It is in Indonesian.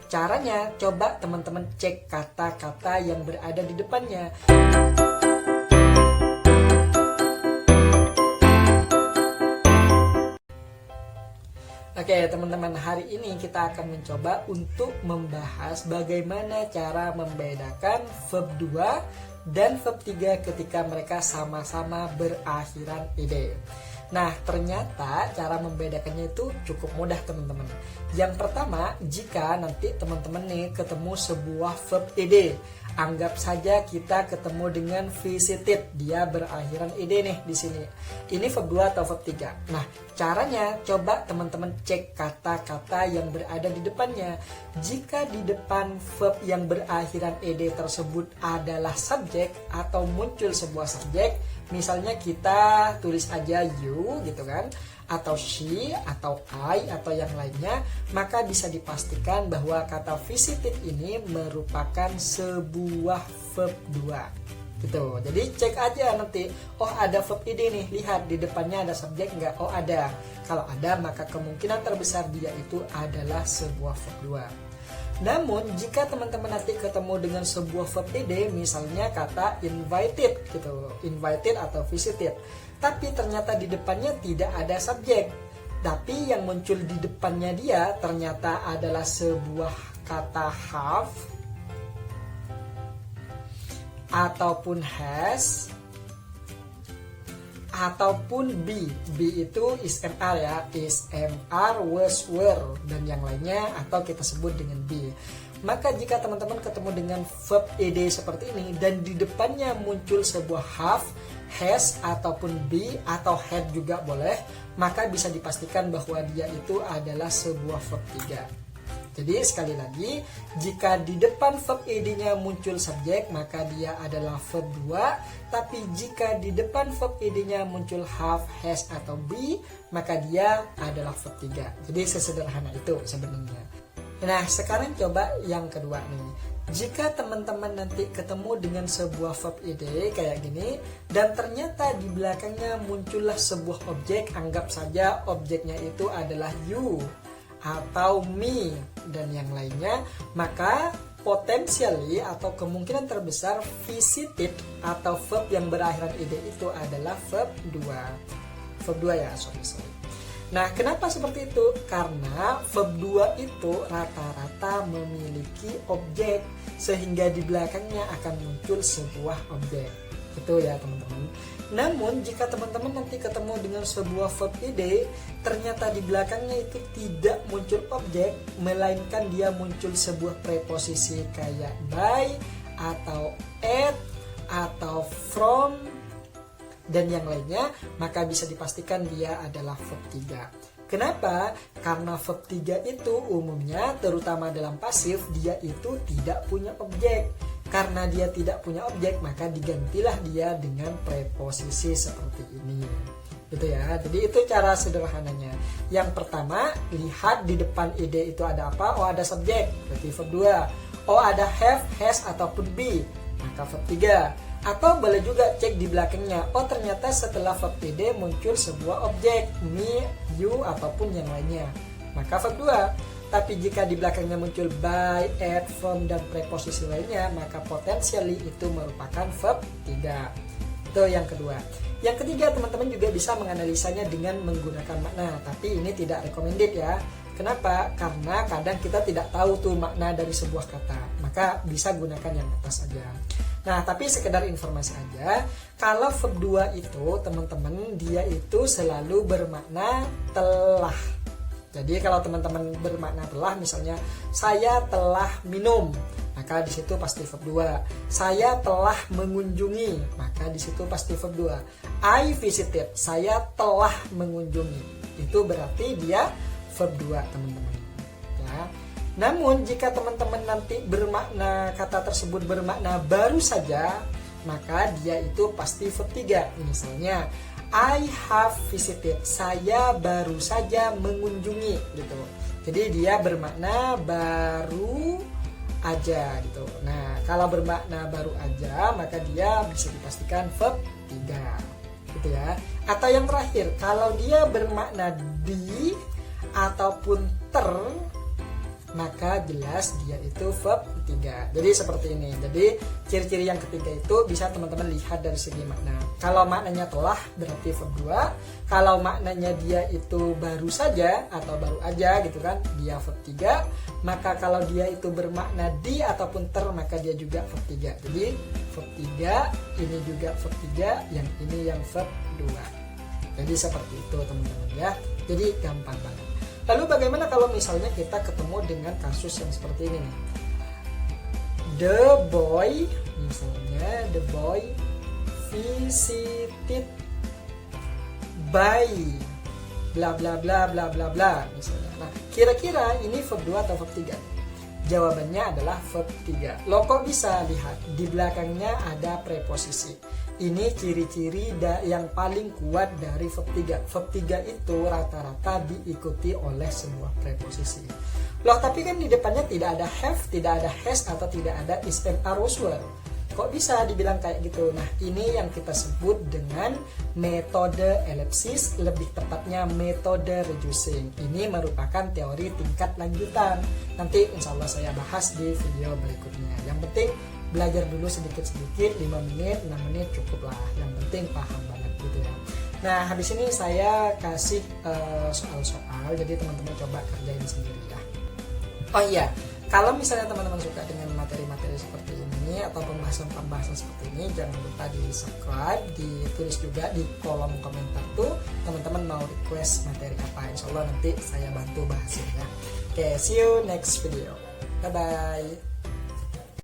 caranya coba teman-teman cek kata-kata yang berada di depannya. Oke teman-teman, hari ini kita akan mencoba untuk membahas bagaimana cara membedakan verb 2 dan verb 3 ketika mereka sama-sama berakhiran ed. Nah, ternyata cara membedakannya itu cukup mudah teman-teman. Yang pertama, jika nanti teman-teman nih ketemu sebuah verb ed, anggap saja kita ketemu dengan visited, dia berakhiran ed nih di sini. Ini verb 2 atau verb 3. Nah, caranya coba teman-teman cek kata-kata yang berada di depannya. Jika di depan verb yang berakhiran ed tersebut adalah subjek atau muncul sebuah subjek, misalnya kita tulis aja you gitu kan, atau she, atau I, atau yang lainnya, maka bisa dipastikan bahwa kata visited ini merupakan sebuah verb 2 gitu. Jadi cek aja nanti, oh ada verb id nih, lihat di depannya ada subjek nggak? Oh ada. Kalau ada, maka kemungkinan terbesar dia itu adalah sebuah verb 2. Namun jika teman-teman nanti ketemu dengan sebuah verb ed, misalnya kata invited gitu, invited atau visited, tapi ternyata di depannya tidak ada subjek, tapi yang muncul di depannya dia ternyata adalah sebuah kata have ataupun has ataupun be. Be itu is mr ya, is mr, was, were, dan yang lainnya, atau kita sebut dengan be. Maka jika teman-teman ketemu dengan verb ed seperti ini dan di depannya muncul sebuah have, has, ataupun be, atau had juga boleh, maka bisa dipastikan bahwa dia itu adalah sebuah verb 3. Jadi sekali lagi, jika di depan verb ed-nya muncul subjek, maka dia adalah verb 2. Tapi jika di depan verb ed-nya muncul have, has, atau be, maka dia adalah verb 3. Jadi sesederhana itu sebenarnya. Nah, sekarang coba yang kedua nih. Jika teman-teman nanti ketemu dengan sebuah verb ed kayak gini, dan ternyata di belakangnya muncullah sebuah objek, anggap saja objeknya itu adalah you atau me dan yang lainnya, maka potensially atau kemungkinan terbesar visited atau verb yang berakhiran ed itu adalah verb 2. Verb 2 ya, sorry. Nah, kenapa seperti itu? Karena verb 2 itu rata-rata memiliki objek, sehingga di belakangnya akan muncul sebuah objek. Itu ya teman-teman. Namun jika teman-teman nanti ketemu dengan sebuah verb ed, ternyata di belakangnya itu tidak muncul objek, melainkan dia muncul sebuah preposisi kayak by, atau at, atau from, dan yang lainnya, maka bisa dipastikan dia adalah verb 3. Kenapa? Karena verb 3 itu umumnya, terutama dalam pasif, dia itu tidak punya objek. Karena dia tidak punya objek, maka digantilah dia dengan preposisi seperti ini. Gitu ya. Jadi itu cara sederhananya. Yang pertama, lihat di depan ed itu ada apa? Oh, ada subjek, berarti verb 2. Oh, ada have, has, ataupun be, maka verb 3. Atau boleh juga cek di belakangnya. Oh, ternyata setelah verb ed muncul sebuah objek, me, you, ataupun yang lainnya, maka verb 2. Tapi jika di belakangnya muncul by, at, from, dan preposisi lainnya, maka potensially itu merupakan verb 3. Itu yang kedua. Yang ketiga, teman-teman juga bisa menganalisanya dengan menggunakan makna. Tapi ini tidak recommended ya. Kenapa? Karena kadang kita tidak tahu tuh makna dari sebuah kata. Maka bisa gunakan yang atas aja. Nah, tapi sekedar informasi aja, kalau verb 2 itu, teman-teman, dia itu selalu bermakna telah. Jadi kalau teman-teman bermakna telah, misalnya saya telah minum, maka di situ pasti verb 2. Saya telah mengunjungi, maka di situ pasti verb 2. I visited, saya telah mengunjungi. Itu berarti dia verb 2, teman-teman. Ya. Namun jika teman-teman nanti bermakna, kata tersebut bermakna baru saja, maka dia itu pasti verb 3. Misalnya I have visited, saya baru saja mengunjungi gitu. Jadi dia bermakna baru aja gitu. Nah, kalau bermakna baru aja, maka dia bisa dipastikan verb 3 gitu ya. Atau yang terakhir, kalau dia bermakna di ataupun ter, maka jelas dia itu verb 3. Jadi seperti ini. Jadi ciri-ciri yang ketiga itu bisa teman-teman lihat dari segi makna. Kalau maknanya telah berarti verb 2. Kalau maknanya dia itu baru saja atau baru aja gitu kan, dia verb 3. Maka kalau dia itu bermakna di ataupun ter, maka dia juga verb 3. Jadi verb 3, ini juga verb 3, yang ini yang verb 2. Jadi seperti itu teman-teman ya. Jadi gampang banget. Lalu bagaimana kalau misalnya kita ketemu dengan kasus yang seperti ini nih. The boy, misalnya the boy visited by bla bla bla bla bla bla misalnya. Nah, kira-kira ini verb 2 atau verb 3? Jawabannya adalah verb 3. Lo kok bisa lihat di belakangnya ada preposisi. Ini ciri-ciri yang paling kuat dari verb 3. Verb 3 itu rata-rata diikuti oleh sebuah preposisi. Loh, tapi kan di depannya tidak ada have, tidak ada has, atau tidak ada is and are was were. Kok bisa dibilang kayak gitu? Nah, ini yang kita sebut dengan metode elipsis, lebih tepatnya metode reducing. Ini merupakan teori tingkat lanjutan. Nanti insya Allah saya bahas di video berikutnya. Yang penting belajar dulu sedikit-sedikit, 5 menit, 6 menit cukup lah. Yang penting paham banget gitu ya. Nah, habis ini saya kasih soal-soal, jadi teman-teman coba kerjain sendiri ya. Oh iya, kalau misalnya teman-teman suka dengan materi-materi seperti ini atau pembahasan-pembahasan seperti ini, jangan lupa di subscribe, ditulis juga di kolom komentar tuh teman-teman mau request materi apa. Insya Allah nanti saya bantu bahasin ya. Oke, see you next video. Bye-bye.